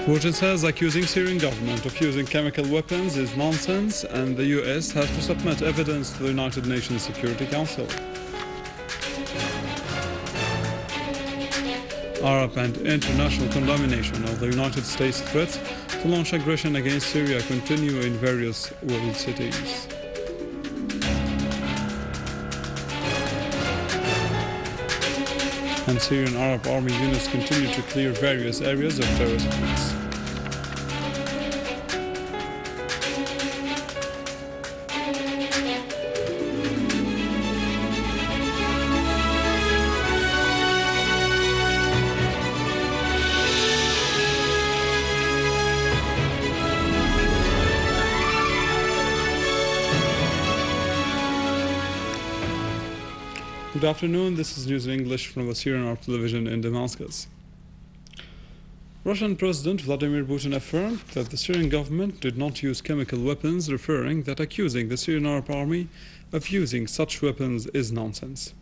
Putin says accusing Syrian government of using chemical weapons is nonsense, and the US has to submit evidence to the United Nations Security Council. Arab and international condemnation of the United States threats to launch aggression against Syria continue in various world cities. And Syrian Arab army units continue to clear various areas of terrorist threats. Good afternoon, this is news in English from the Syrian Arab television in Damascus. Russian President Vladimir Putin affirmed that the Syrian government did not use chemical weapons, referring that accusing the Syrian Arab army of using such weapons is nonsense.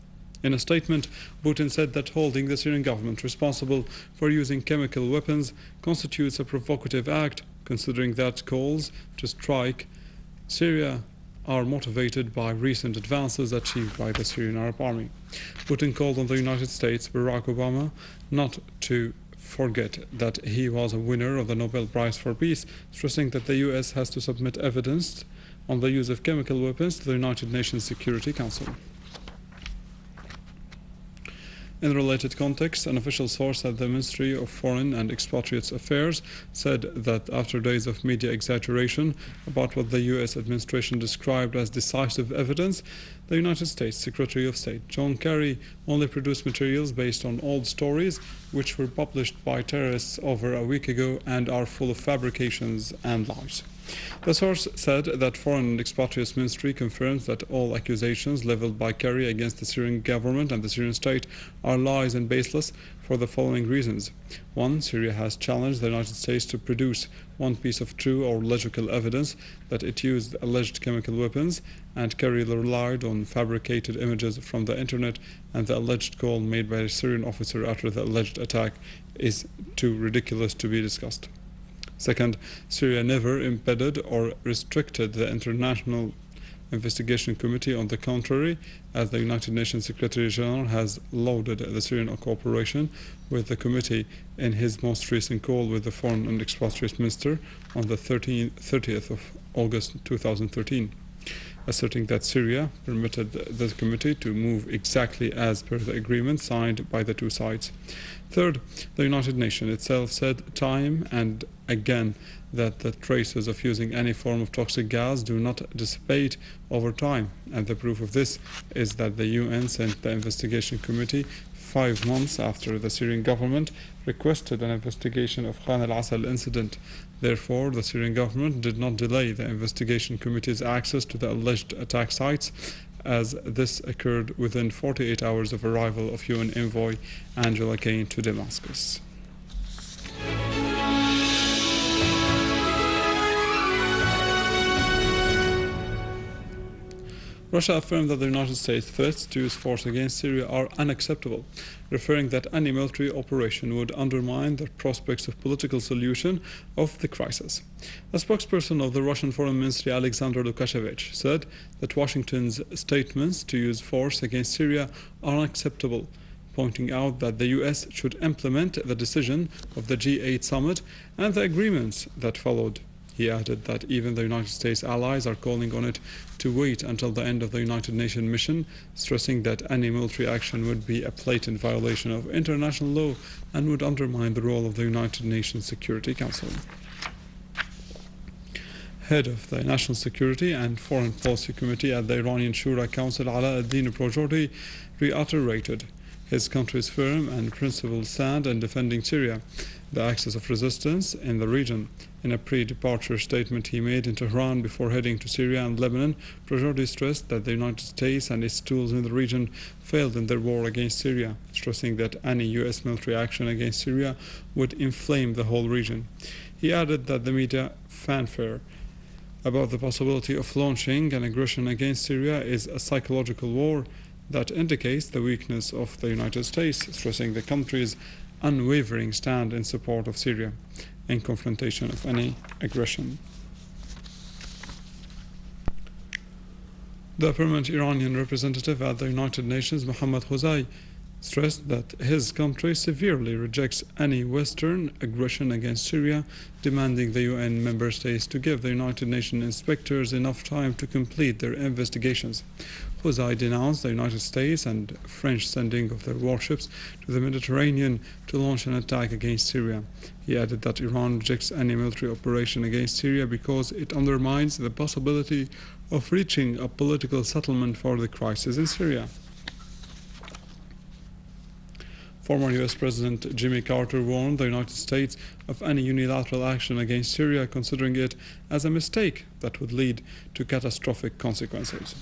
In a statement, Putin said that holding the Syrian government responsible for using chemical weapons constitutes a provocative act, considering that calls to strike Syria are motivated by recent advances achieved by the Syrian Arab army. Putin called on the United States, Barack Obama, not to forget that he was a winner of the Nobel Prize for Peace, stressing that the US has to submit evidence on the use of chemical weapons to the United Nations Security Council. In a related context, an official source at the Ministry of Foreign and Expatriates Affairs said that after days of media exaggeration about what the U.S. administration described as decisive evidence, the United States Secretary of State John Kerry only produced materials based on old stories which were published by terrorists over a week ago and are full of fabrications and lies. The source said that Foreign and Expatriates Ministry confirms that all accusations leveled by Kerry against the Syrian government and the Syrian state are lies and baseless for the following reasons. 1. Syria has challenged the United States to produce one piece of true or logical evidence that it used alleged chemical weapons, and Kerry relied on fabricated images from the internet, and the alleged call made by a Syrian officer after the alleged attack is too ridiculous to be discussed. Second, Syria never impeded or restricted the International Investigation Committee. On the contrary, as the United Nations Secretary General has lauded the Syrian cooperation with the committee in his most recent call with the Foreign and Expatriates Minister on the 30th of August 2013, asserting that Syria permitted the committee to move exactly as per the agreement signed by the two sides. Third, the United Nations itself said time and again that the traces of using any form of toxic gas do not dissipate over time, and the proof of this is that the UN sent the investigation committee 5 months after the Syrian government requested an investigation of Khan al-Assal incident. Therefore, the Syrian government did not delay the investigation committee's access to the alleged attack sites, as this occurred within 48 hours of arrival of UN envoy Angela Kane to Damascus. Russia affirmed that the United States' threats to use force against Syria are unacceptable, referring that any military operation would undermine the prospects of political solution of the crisis. A spokesperson of the Russian Foreign Ministry, Alexander Lukashevich, said that Washington's statements to use force against Syria are unacceptable, pointing out that the US should implement the decision of the G8 summit and the agreements that followed. He added that even the United States allies are calling on it to wait until the end of the United Nations mission, stressing that any military action would be a blatant violation of international law and would undermine the role of the United Nations Security Council. Head of the National Security and Foreign Policy Committee at the Iranian Shura Council, Ala ad-Din Projordi, reiterated his country's firm and principled stand in defending Syria, the axis of resistance in the region. In a pre-departure statement he made in Tehran before heading to Syria and Lebanon, Projordi stressed that the United States and its tools in the region failed in their war against Syria, stressing that any US military action against Syria would inflame the whole region. He added that the media fanfare about the possibility of launching an aggression against Syria is a psychological war that indicates the weakness of the United States, stressing the country's unwavering stand in support of Syria. in confrontation of any aggression. The permanent Iranian representative at the United Nations, Mohammad Khuzai, stressed that his country severely rejects any Western aggression against Syria, demanding the UN member states to give the United Nations inspectors enough time to complete their investigations. Khuzai denounced the United States and French sending of their warships to the Mediterranean to launch an attack against Syria. He added that Iran rejects any military operation against Syria because it undermines the possibility of reaching a political settlement for the crisis in Syria. Former U.S. President Jimmy Carter warned the United States of any unilateral action against Syria, considering it as a mistake that would lead to catastrophic consequences.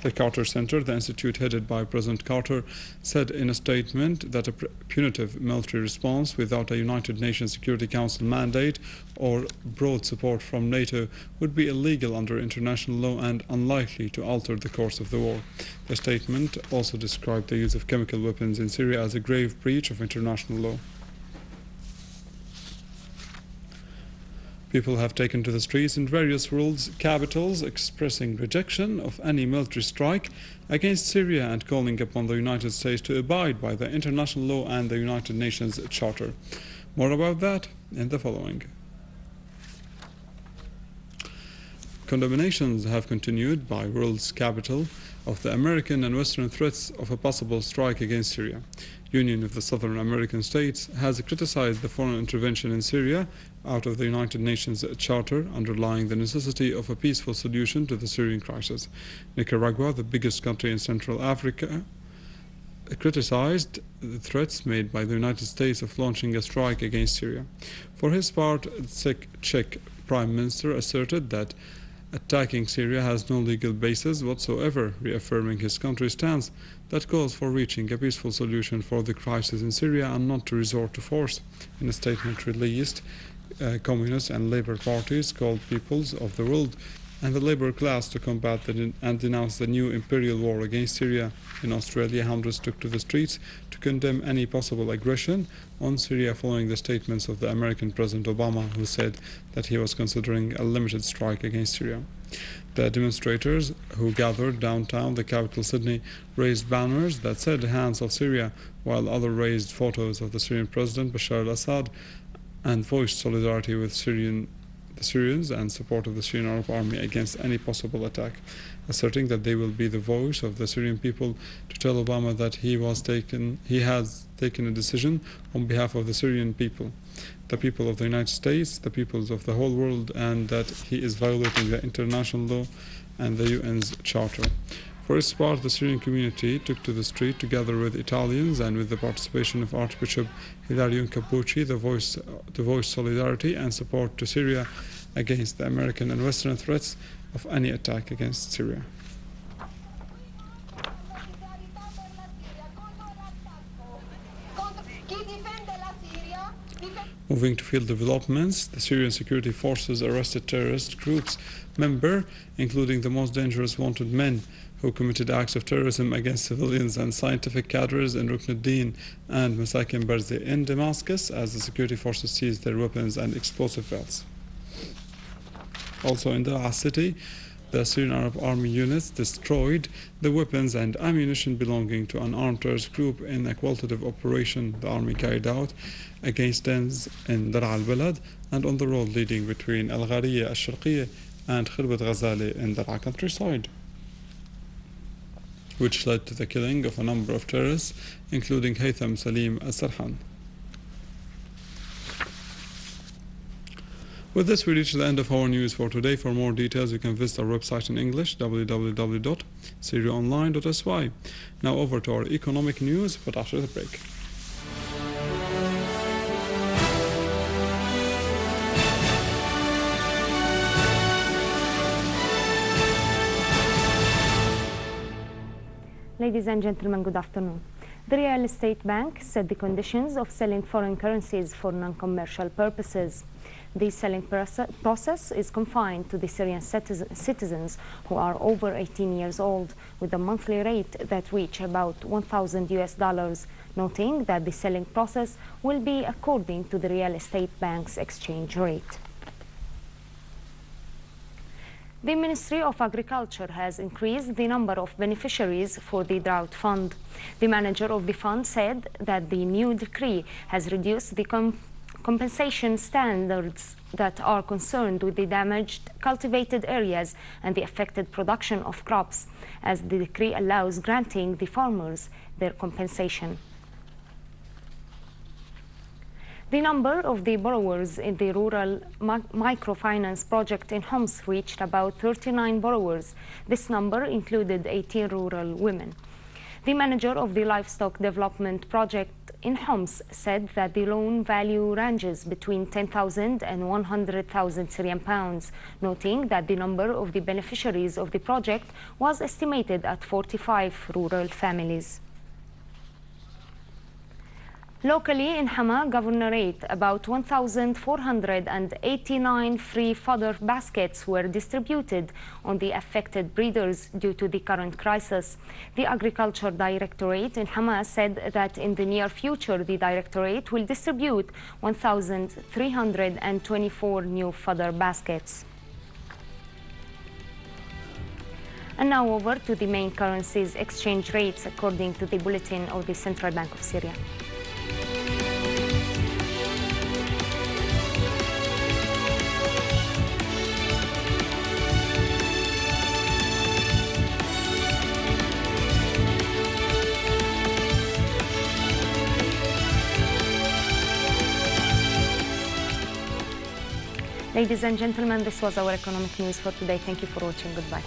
The Carter Center, the institute headed by President Carter, said in a statement that a punitive military response without a United Nations Security Council mandate or broad support from NATO would be illegal under international law and unlikely to alter the course of the war. The statement also described the use of chemical weapons in Syria as a grave breach of international law. People have taken to the streets in various world capitals expressing rejection of any military strike against Syria and calling upon the United States to abide by the international law and the United Nations Charter. More about that in the following. Condemnations have continued by world's capital of the American and Western threats of a possible strike against Syria. Union of the Southern American States has criticized the foreign intervention in Syria out of the United Nations Charter, underlying the necessity of a peaceful solution to the Syrian crisis. Nicaragua, the biggest country in Central Africa, criticized the threats made by the United States of launching a strike against Syria. For his part, the Czech Prime Minister asserted that attacking Syria has no legal basis whatsoever, reaffirming his country's stance that calls for reaching a peaceful solution for the crisis in Syria and not to resort to force. In a statement released, communist and labor parties called peoples of the world and the labor class to combat and denounce the new imperial war against Syria. In Australia, hundreds took to the streets to condemn any possible aggression on Syria following the statements of the American President Obama, who said that he was considering a limited strike against Syria. The demonstrators who gathered downtown the capital Sydney raised banners that said "Hands off Syria," while others raised photos of the Syrian President Bashar al-Assad and voiced solidarity with the Syrians and support of the Syrian Arab Army against any possible attack, asserting that they will be the voice of the Syrian people to tell Obama that he has taken a decision on behalf of the Syrian people, the people of the United States, the peoples of the whole world, and that he is violating the international law and the UN's charter. For its part, the Syrian community took to the street together with Italians and with the participation of Archbishop Hilario Cappucci to voice solidarity and support to Syria against the American and Western threats of any attack against Syria. Moving to field developments, the Syrian security forces arrested terrorist groups member, including the most dangerous wanted men who committed acts of terrorism against civilians and scientific cadres in Ruknuddin and Masakin Barzi in Damascus, as the security forces seized their weapons and explosive belts. Also in Daraa city, the Syrian Arab Army units destroyed the weapons and ammunition belonging to an armed terrorist group in a qualitative operation the army carried out against dens in Daraa al-Balad and on the road leading between Al-Ghariya al-Sharqiyya and Khirbat Ghazali in Daraa countryside, which led to the killing of a number of terrorists, including Haytham Salim al-Sarhan. With this, we reach the end of our news for today. For more details, you can visit our website in English, www.syriaonline.sy. Now over to our economic news, but after the break. Ladies and gentlemen, good afternoon. The Real Estate Bank set the conditions of selling foreign currencies for non-commercial purposes. The selling process is confined to the Syrian citizens who are over 18 years old, with a monthly rate that reach about $1,000, noting that the selling process will be according to the real estate bank's exchange rate. The Ministry of Agriculture has increased the number of beneficiaries for the drought fund. The manager of the fund said that the new decree has reduced the compensation standards that are concerned with the damaged cultivated areas and the affected production of crops, as the decree allows granting the farmers their compensation. The number of the borrowers in the rural microfinance project in Homs reached about 39 borrowers. This number included 18 rural women. The manager of the livestock development project in Homs said that the loan value ranges between 10,000 and 100,000 Syrian pounds, noting that the number of the beneficiaries of the project was estimated at 45 rural families. Locally in Hama Governorate, about 1,489 free fodder baskets were distributed on the affected breeders due to the current crisis. The Agriculture Directorate in Hama said that in the near future, the Directorate will distribute 1,324 new fodder baskets. And now over to the main currencies exchange rates according to the bulletin of the Central Bank of Syria. Ladies and gentlemen, this was our economic news for today. Thank you for watching. Goodbye.